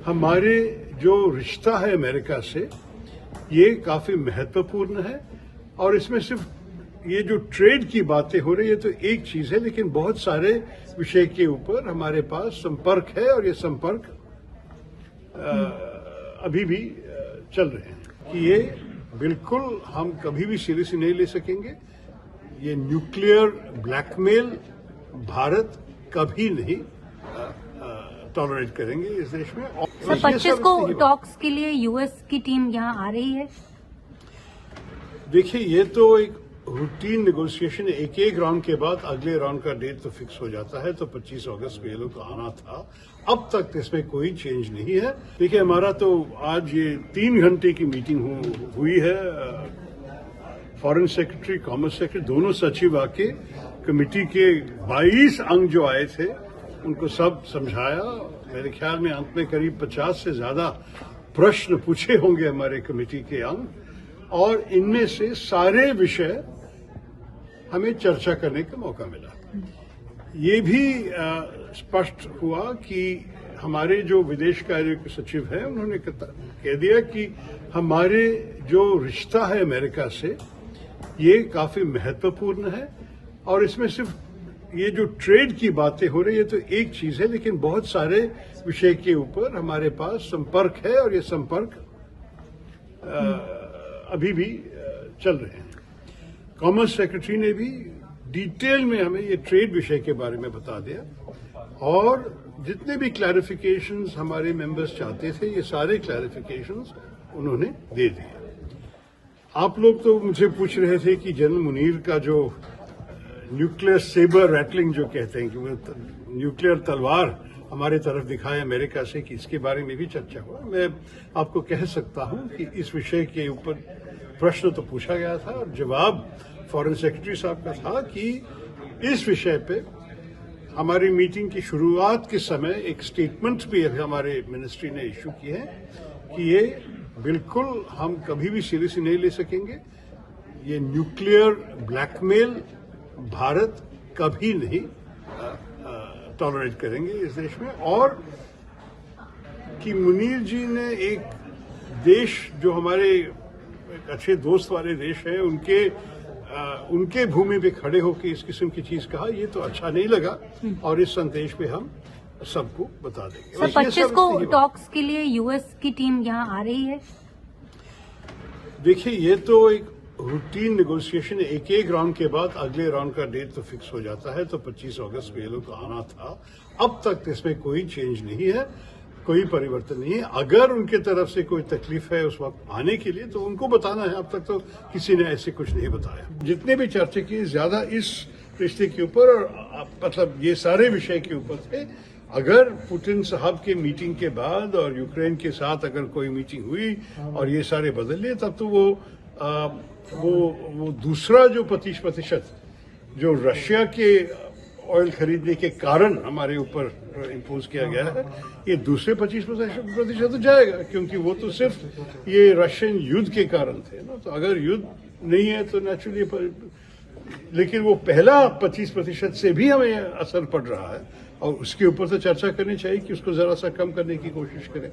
हमारे जो रिश्ता है अमेरिका से ये काफी महत्वपूर्ण है और इसमें सिर्फ ये जो ट्रेड की बातें हो रही है तो एक चीज है, लेकिन बहुत सारे विषय के ऊपर हमारे पास संपर्क है और ये संपर्क अभी भी चल रहे हैं कि ये बिल्कुल हम कभी भी सीरियसली नहीं ले सकेंगे। ये न्यूक्लियर ब्लैकमेल भारत कभी नहीं टॉलरेट करेंगे इस देश में। सर 25 को टॉक्स के लिए यूएस की टीम यहाँ आ रही है। देखिए ये तो एक रूटीन नेगोशिएशन, एक राउंड के बाद अगले राउंड का डेट तो फिक्स हो जाता है, तो 25 अगस्त को ये लोग आना था। अब तक इसमें कोई चेंज नहीं है। देखिए हमारा तो आज ये 3 घंटे की मीटिंग हुई है। फॉरेन सेक्रेटरी, कॉमर्स सेक्रेटरी, दोनों सचिव आके कमेटी के 22 अंग जो आए थे उनको सब समझाया। मेरे ख्याल में अंत में करीब 50 से ज्यादा प्रश्न पूछे होंगे हमारे कमेटी के अंग, और इनमें से सारे विषय हमें चर्चा करने का मौका मिला। ये भी स्पष्ट हुआ कि हमारे जो विदेश कार्य के सचिव हैं उन्होंने कह दिया कि हमारे जो रिश्ता है अमेरिका से ये काफी महत्वपूर्ण है और इसमें सिर्फ ये जो ट्रेड की बातें हो रही है तो एक चीज है, लेकिन बहुत सारे विषय के ऊपर हमारे पास संपर्क है और ये संपर्क अभी भी चल रहे हैं। कॉमर्स सेक्रेटरी ने भी डिटेल में हमें ये ट्रेड विषय के बारे में बता दिया और जितने भी क्लैरिफिकेशंस हमारे मेंबर्स चाहते थे ये सारे क्लैरिफिकेशंस उन्होंने दे दिए। आप लोग तो मुझे पूछ रहे थे कि जनरल मुनीर का जो न्यूक्लियर सेबर रैटलिंग जो कहते हैं कि वो न्यूक्लियर तलवार हमारे तरफ दिखाए अमेरिका से, कि इसके बारे में भी चर्चा हुआ। मैं आपको कह सकता हूं कि इस विषय के ऊपर प्रश्न तो पूछा गया था और जवाब फॉरेन सेक्रेटरी साहब का था कि इस विषय पे हमारी मीटिंग की शुरुआत के समय एक स्टेटमेंट भी हमारे मिनिस्ट्री ने इश्यू की है कि ये बिल्कुल हम कभी भी सीरियसली नहीं ले सकेंगे। ये न्यूक्लियर ब्लैकमेल भारत कभी नहीं टॉलरेट करेंगे इस देश में, और कि मुनीर जी ने एक देश जो हमारे एक अच्छे दोस्त वाले देश है उनके भूमि पे खड़े होकर इस किस्म की चीज कहा, ये तो अच्छा नहीं लगा और इस संदेश पे हम सबको बता देंगे। सर 25 को टॉक्स के लिए यूएस की टीम यहाँ आ रही है। देखिए ये तो एक रूटीन नेगोशिएशन, एक राउंड के बाद अगले राउंड का डेट तो फिक्स हो जाता है, तो 25 अगस्त को ये लोग आना था। अब तक इसमें कोई चेंज नहीं है, कोई परिवर्तन नहीं है। अगर उनके तरफ से कोई तकलीफ है उस वक्त आने के लिए तो उनको बताना है। अब तक तो किसी ने ऐसे कुछ नहीं बताया। जितने भी चर्चा की ज्यादा इस रिश्ते के ऊपर और मतलब ये सारे विषय के ऊपर थे। अगर पुतिन साहब के मीटिंग के बाद और यूक्रेन के साथ अगर कोई मीटिंग हुई और ये सारे बदल लिए तब तो वो दूसरा जो 25% जो रशिया के ऑयल खरीदने के कारण हमारे ऊपर इम्पोज किया गया है, ये दूसरे 25% तो जाएगा, क्योंकि वो तो सिर्फ ये रशियन युद्ध के कारण थे ना। तो अगर युद्ध नहीं है तो नेचुरली, लेकिन वो पहला 25% से भी हमें असर पड़ रहा है और उसके ऊपर तो चर्चा करनी चाहिए कि उसको जरा सा कम करने की कोशिश करें।